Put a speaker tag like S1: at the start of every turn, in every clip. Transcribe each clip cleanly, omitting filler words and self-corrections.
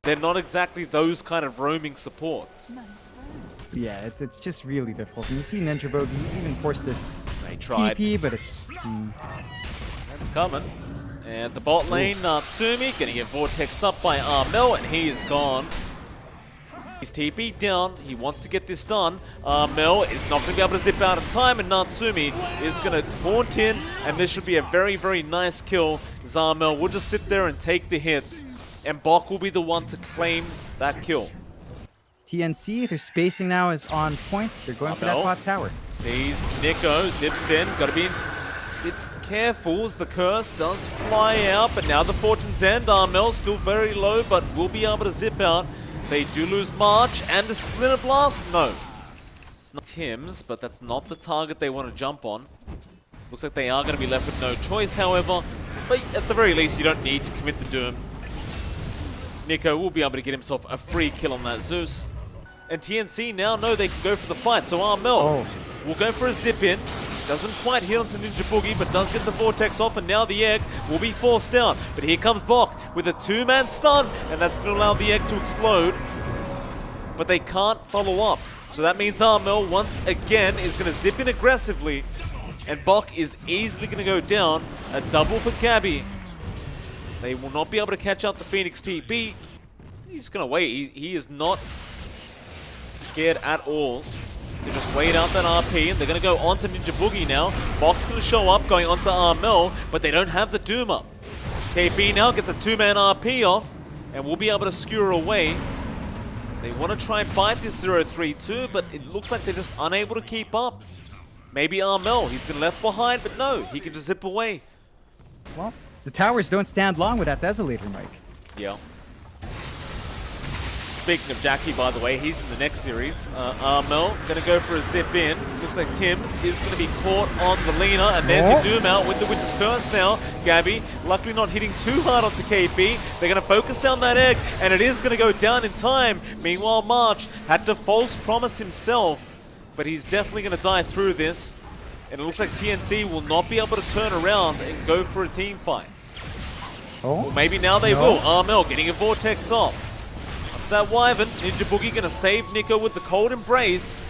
S1: They're not exactly those kind of roaming supports.
S2: Yeah, it's just really difficult. And you see Ninja Bogey, he's even forced to
S1: They tried.
S2: TP, but it's...
S1: That's coming. And the bot lane, Natsumi, gonna get vortexed up by Armel, and he is gone. He's TP down, he wants to get this done. Armel is not gonna be able to zip out in time, and Natsumi is gonna haunt in, and this should be a very, very nice kill. Armel will just sit there and take the hits, and Bok will be the one to claim that kill.
S2: TNC, their spacing now is on point. They're going for that
S1: Armel
S2: bot tower.
S1: sees Nico, zips in, gotta be a bit careful as the curse does fly out, but now the Fortune's End. Armel still very low, but will be able to zip out. They do lose March and the Splinter Blast. No, it's not Tim's, but that's not the target they want to jump on. Looks like they are going to be left with no choice, however, but at the very least, you don't need to commit the Doom. Nico will be able to get himself a free kill on that Zeus. And TNC now know they can go for the fight, so Armel will go for a zip-in. Doesn't quite hit onto Ninja Boogie, but does get the Vortex off, and now the egg will be forced down. But here comes Bok with a two-man stun, and that's going to allow the egg to explode. But they can't follow up. So that means Armel, once again, is going to zip in aggressively, and Bok is easily going to go down. A double for Gabby. They will not be able to catch out the Phoenix TP. He's going to wait. He is not scared at all to just wait out that RP, and they're going to go onto Ninja Boogie now. Bok's going to show up, going onto Armel, but they don't have the Doom up. KP now gets a two-man RP off, and will be able to skewer away. They want to try and fight this 0-3-2, but it looks like they're just unable to keep up. Maybe Armel, he's been left behind, but no, he can just zip away.
S2: Well, the towers don't stand long with that Desolator, Mike.
S1: Yeah. Speaking of Jackie, by the way, he's in the next series. Armel going to go for a zip in. Looks like Tim's is going to be caught on the Lena, and there's your Doom out with the Winter's Curse now. Gabby, luckily not hitting too hard onto KP. They're going to focus down that egg, and it is going to go down in time. Meanwhile, March had to false promise himself, but he's definitely going to die through this. And it looks like TNC will not be able to turn around and go for a team fight. Or maybe now they will. Armel getting a Vortex off. That Wyvern, Ninja Boogie going to save Nico with the Cold Embrace.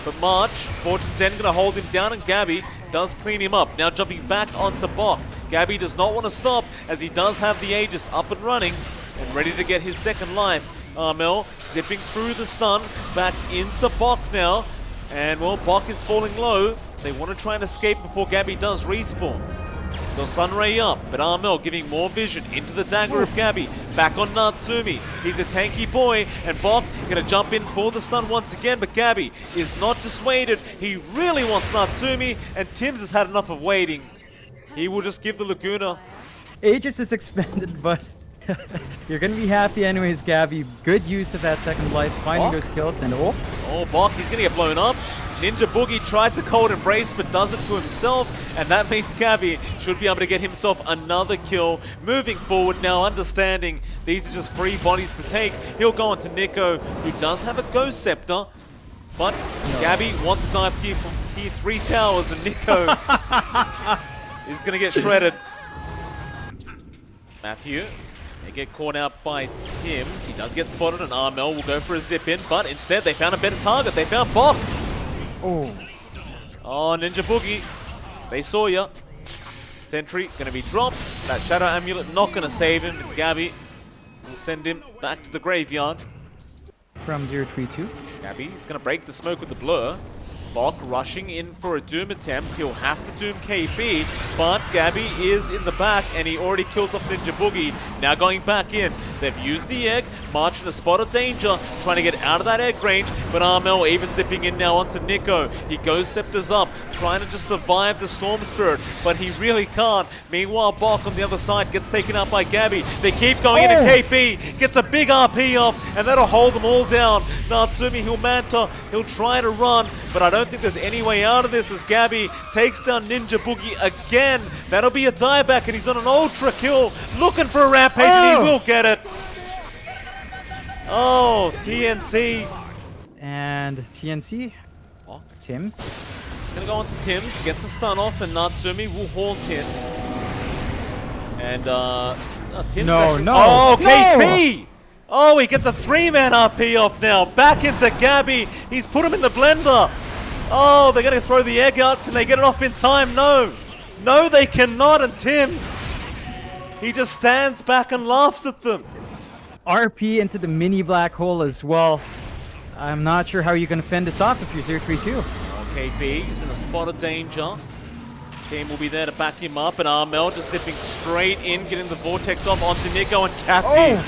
S1: But March, Fortune's End going to hold him down, and Gabby does clean him up. Now jumping back onto Bok. Gabby does not want to stop, as he does have the Aegis up and running and ready to get his second life. Armel zipping through the stun, back into Bok now. And well, Bok is falling low. They want to try and escape before Gabby does respawn. So Sunray up, but Armel giving more vision into the dagger of Gabby. Back on Natsumi. He's a tanky boy, and Bok gonna jump in for the stun once again, but Gabby is not dissuaded. He really wants Natsumi, and Tim's has had enough of waiting. He will just give the Laguna.
S2: Aegis is expended, but you're gonna be happy anyways, Gabby. Good use of that second life, finding those kills, and
S1: Bok, he's gonna get blown up. Ninja Boogie tried to Cold Embrace, but does it to himself, and that means Gabby should be able to get himself another kill. Moving forward now, understanding these are just free bodies to take. He'll go on to Nico, who does have a Ghost Scepter, but Gabby wants to dive tier 3 towers, and Nico is going to get shredded. Matthew, they get caught out by Tims. He does get spotted, and Armel will go for a zip in, but instead they found a better target. They found Bok. Oh, Ninja Boogie. They saw ya. Sentry gonna be dropped. That Shadow Amulet not gonna save him. Gabby will send him back to the graveyard.
S2: From 0-3-2.
S1: Gabby is gonna break the smoke with the blur. Bok rushing in for a Doom attempt. He'll have to Doom KP, but Gabby is in the back, and he already kills off Ninja Boogie. Now going back in. They've used the egg, marching a spot of danger, trying to get out of that egg range, but Armel even zipping in now onto Nico. He goes Scepters up, trying to just survive the Storm Spirit, but he really can't. Meanwhile, Bok on the other side gets taken out by Gabby. They keep going in, and KP gets a big RP off, and that'll hold them all down. Natsumi, he'll Manta, he'll try to run, but I don't think there's any way out of this as Gabby takes down Ninja Boogie again. That'll be a dieback, and he's on an ultra kill, looking for a Rampage, and he will get it. Oh, TNC.
S2: And TNC. Tim's.
S1: He's going to go on to Tim's, gets a stun off, and Natsumi will haunt in. And, Tim's
S2: No.
S1: KP! Oh, he gets a 3-man RP off now. Back into Gabby. He's put him in the blender. Oh, they're going to throw the egg out. Can they get it off in time? No. No, they cannot. And Tim's, he just stands back and laughs at them.
S2: RP into the mini black hole as well. I'm not sure how you're going to fend this off if you're 0-3-2.
S1: KP, he's in a spot of danger. Team will be there to back him up, and Armel just zipping straight in, getting the vortex off onto Nico, and Cappy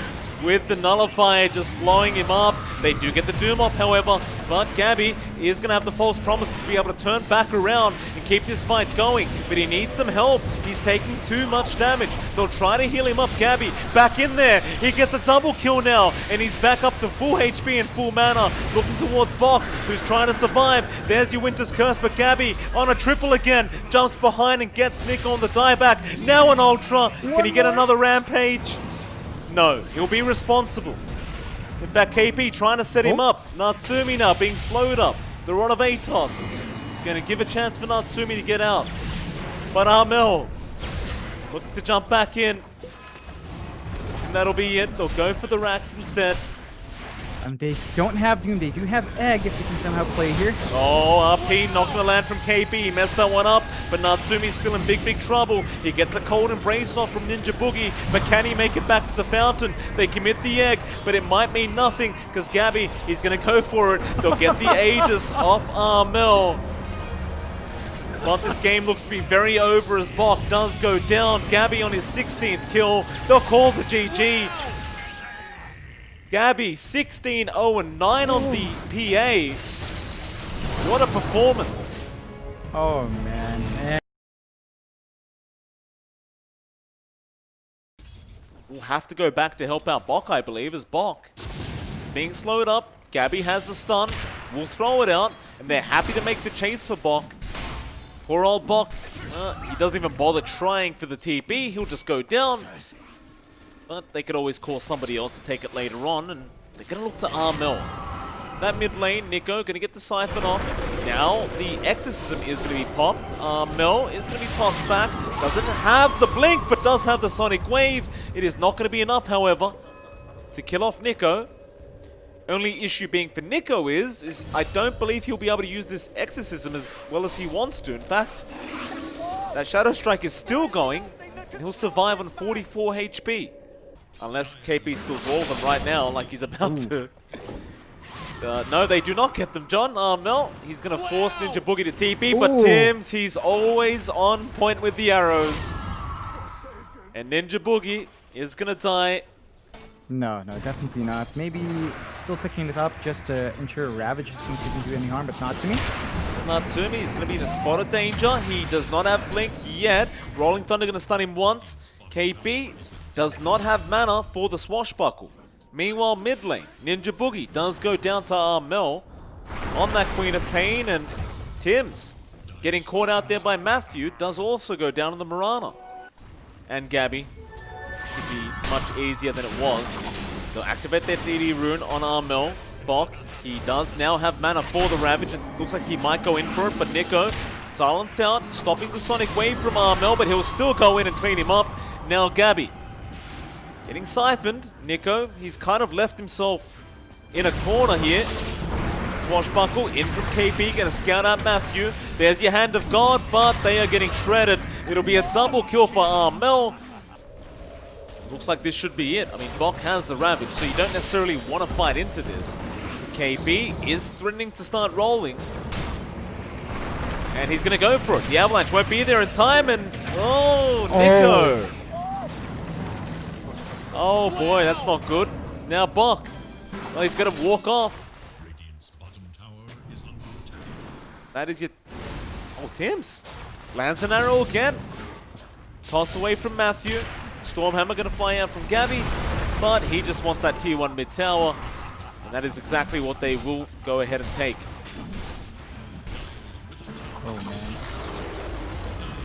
S1: with the nullifier just blowing him up. They do get the Doom off, however, but Gabby is going to have the false promise to be able to turn back around and keep this fight going, but he needs some help. He's taking too much damage. They'll try to heal him up. Gabby back in there. He gets a double kill now, and he's back up to full HP and full mana, looking towards Bok, who's trying to survive. There's your Winter's Curse, but Gabby on a triple again, jumps behind and gets Nico on the dieback. Now an Ultra. Can he get another Rampage? No, he'll be responsible. In fact, KP trying to set him up. Natsumi now being slowed up. They're on a Vatos. Gonna give a chance for Natsumi to get out. But Armel looking to jump back in. And that'll be it. They'll go for the racks instead.
S2: They don't have Doom. They do have Egg if they can somehow play here.
S1: Oh, RP not gonna land from KP. He messed that one up, but Natsumi's still in big trouble. He gets a cold embrace off from Ninja Boogie, but can he make it back to the fountain? They commit the egg, but it might mean nothing because Gabby, he's gonna go for it. They'll get the Aegis off Armel. But this game looks to be very over as Bok does go down. Gabby on his 16th kill. They'll call the GG. Gabby, 16-0-9 on the PA. What a performance.
S2: Oh, man.
S1: We'll have to go back to help out Bok, I believe, as Bok is being slowed up. Gabby has the stun. We'll throw it out, and they're happy to make the chase for Bok. Poor old Bok. He doesn't even bother trying for the TP. He'll just go down. But they could always call somebody else to take it later on, and they're going to look to Armel. That mid lane, Nico going to get the Siphon off. Now the Exorcism is going to be popped. Armel is going to be tossed back. Doesn't have the Blink, but does have the Sonic Wave. It is not going to be enough, however, to kill off Nico. Only issue being for Nico is I don't believe he'll be able to use this Exorcism as well as he wants to. In fact, that Shadow Strike is still going, and he'll survive on 44 HP. Unless KP steals all of them right now, like he's about to. No, they do not get them, John. Armel, he's going to force Ninja Boogie to TP, but Tim's, he's always on point with the arrows. And Ninja Boogie is going to die.
S2: No, definitely not. Maybe still picking it up just to ensure Ravage doesn't do any harm, but Natsumi.
S1: Natsumi is going to be in a spot of danger. He does not have Blink yet. Rolling Thunder going to stun him once. KP does not have mana for the Swashbuckle. Meanwhile, mid lane, Ninja Boogie does go down to Armel on that Queen of Pain, and Tim's getting caught out there by Matthew does also go down on the Mirana. And Gabby could be much easier than it was. They'll activate their DD rune on Armel. Bok, he does now have mana for the Ravage. It looks like he might go in for it, but Nico, silence out, stopping the Sonic Wave from Armel, but he'll still go in and clean him up. Now Gabby getting siphoned. Nico, he's kind of left himself in a corner here. Swashbuckle in from KP, gonna scout out Matthew. There's your Hand of God, but they are getting shredded. It'll be a double kill for Armel. Looks like this should be it. I mean, Bok has the Ravage, so you don't necessarily want to fight into this. KP is threatening to start rolling. And he's gonna go for it. The Avalanche won't be there in time, and Nico. Oh boy, that's not good. Now Bok. Well, he's going to walk off. That is your... Oh, Tim's. Lands an arrow again. Toss away from Matthew. Stormhammer going to fly out from Gabby. But he just wants that tier 1 mid tower. And that is exactly what they will go ahead and take.
S2: Oh, man.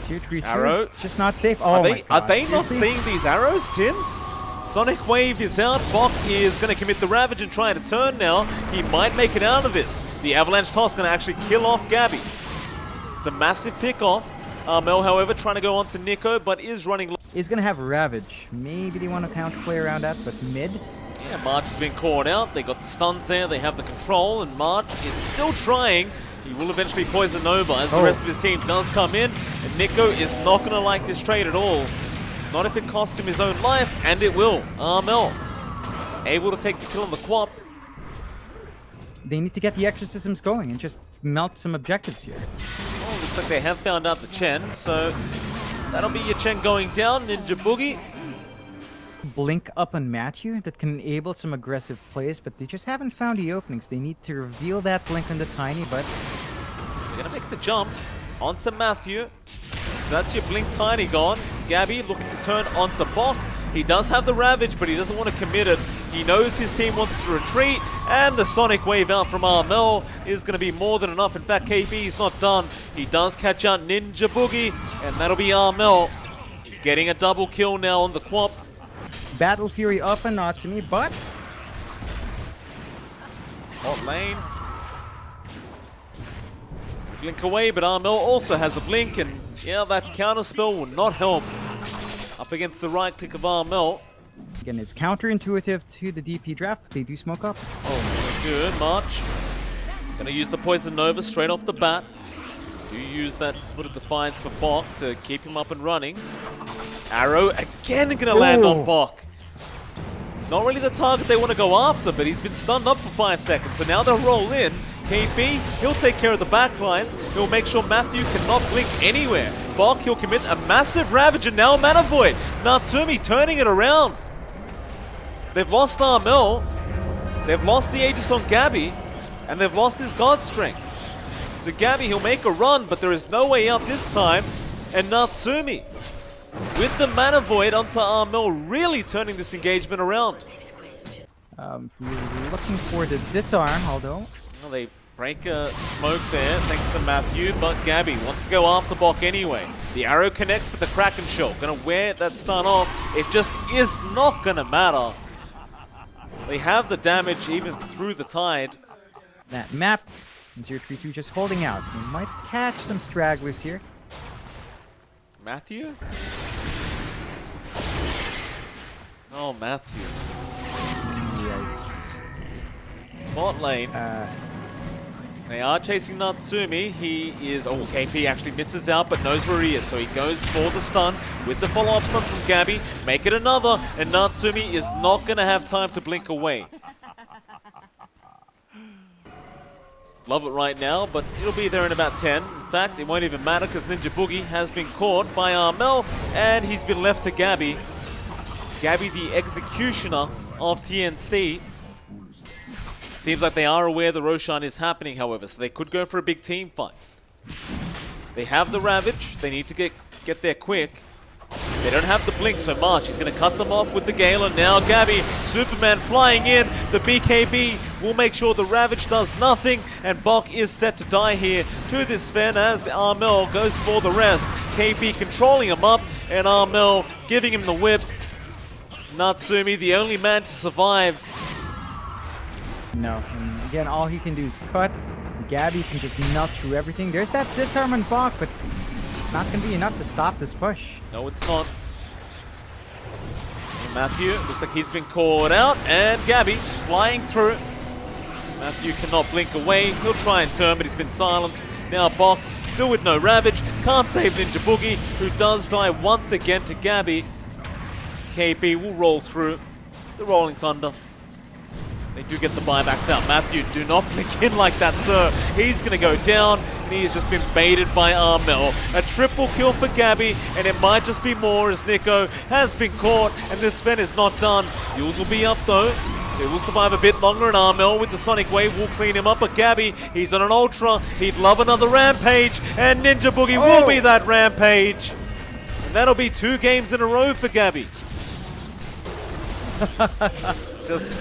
S2: Tier 3
S1: arrow.
S2: It's just not safe. Oh,
S1: are they not seeing these arrows, Tim's? Sonic Wave is out. Bok is going to commit the Ravage and try to turn now. He might make it out of this. The Avalanche toss going to actually kill off Gabby. It's a massive pick off. Mel, however, trying to go on to Nico, but is running low.
S2: He's going to have Ravage. Maybe they want to counterplay around that, but mid,
S1: Yeah, March has been caught out. They got the stuns there. They have the control, and March is still trying. He will eventually poison Nova as the rest of his team does come in. And Nico is not going to like this trade at all. Not if it costs him his own life, and it will. Armel able to take the kill on the Quap.
S2: They need to get the exorcisms going and just melt some objectives here.
S1: Oh, looks like they have found out the Chen, so that'll be your Chen going down. Ninja Boogie.
S2: Blink up on Matthew that can enable some aggressive plays, but they just haven't found the openings. They need to reveal that blink on the Tiny, but
S1: They're going to make the jump onto Matthew. So that's your blink Tiny gone. Gabby looking to turn onto Bok. He does have the Ravage, but he doesn't want to commit it. He knows his team wants to retreat, and the Sonic Wave out from Armel is going to be more than enough. In fact, KB is not done. He does catch out Ninja Boogie, and that'll be Armel getting a double kill now on the Quap.
S2: Battle Fury up on Natsumi, but
S1: Hot lane. Blink away, but Armel also has a blink, and yeah, that counter spell will not help. Up against the right click of Armel.
S2: again, it's counterintuitive to the DP draft, but they do smoke up.
S1: Oh, good. March. Gonna use the Poison Nova straight off the bat. Do use that foot of defiance for Bok to keep him up and running. Arrow again gonna land on Bok. Not really the target they want to go after, but he's been stunned up for 5 seconds, so now they'll roll in. KB, he'll take care of the backlines. He'll make sure Matthew cannot blink anywhere. Bok, he'll commit a massive Ravage, and now a Mana Void. Natsumi turning it around. They've lost Armel. They've lost the Aegis on Gabby, and they've lost his God Strength. So Gabby, he'll make a run, but there is no way out this time. And Natsumi, with the Mana Void onto Armel, really turning this engagement around.
S2: Really looking for the disarm, although
S1: Well, they break a smoke there, thanks to Matthew, but Gabby wants to go after Bok anyway. The arrow connects with the Kraken Shell. Gonna wear that stun off. It just is not gonna matter. They have the damage even through the tide.
S2: that map, 032 just holding out. They might catch some stragglers here.
S1: Matthew? Oh, Matthew.
S2: Yikes.
S1: Bot lane. They are chasing Natsumi. He is... Oh, KP actually misses out, but knows where he is. So he goes for the stun with the follow-up stun from Gabby. Make it another, and Natsumi is not going to have time to blink away. Love it right now, but it'll be there in about 10. In fact, it won't even matter because Ninja Boogie has been caught by Armel, and he's been left to Gabby. Gabby, the executioner of TNC. Seems like they are aware the Roshan is happening, however, so they could go for a big team fight. They have the Ravage. They need to get there quick. They don't have the blink so much. He's going to cut them off with the Gale, and now Gabby, Superman flying in. The BKB will make sure the Ravage does nothing, and Bok is set to die here to this Sven as Armel goes for the rest. KB controlling him up, and Armel giving him the whip. Natsumi, the only man to survive.
S2: No, and again, all he can do is cut. Gabby can just melt through everything. There's that disarm on Bok, but it's not going to be enough to stop this push.
S1: No, it's not. Matthew, looks like he's been caught out, and Gabby flying through. Matthew cannot blink away. He'll try and turn, but he's been silenced. Now Bok, still with no Ravage, can't save Ninja Boogie, who does die once again to Gabby. KP will roll through the Rolling Thunder. They do get the buybacks out. Matthew, do not blink in like that, sir. He's going to go down, and he has just been baited by Armel. A triple kill for Gabby, and it might just be more as Nico has been caught, and this Sven is not done. Yules will be up, though. So he will survive a bit longer, and Armel with the Sonic Wave will clean him up. But Gabby, he's on an Ultra. He'd love another Rampage, and Ninja Boogie will be that Rampage. And that'll be 2 games in a row for Gabby. Just...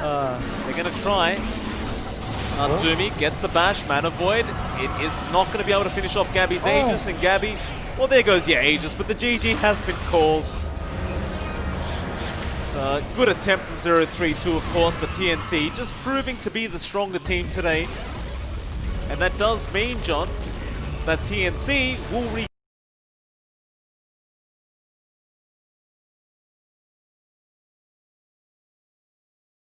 S1: they're going to try. Natsumi gets the bash, Mana Void. It is not going to be able to finish off Gabby's Aegis, and Gabby, well, there goes your Aegis, but the GG has been called. Good attempt from 0-3-2, of course, but TNC just proving to be the stronger team today. And that does mean, John, that TNC will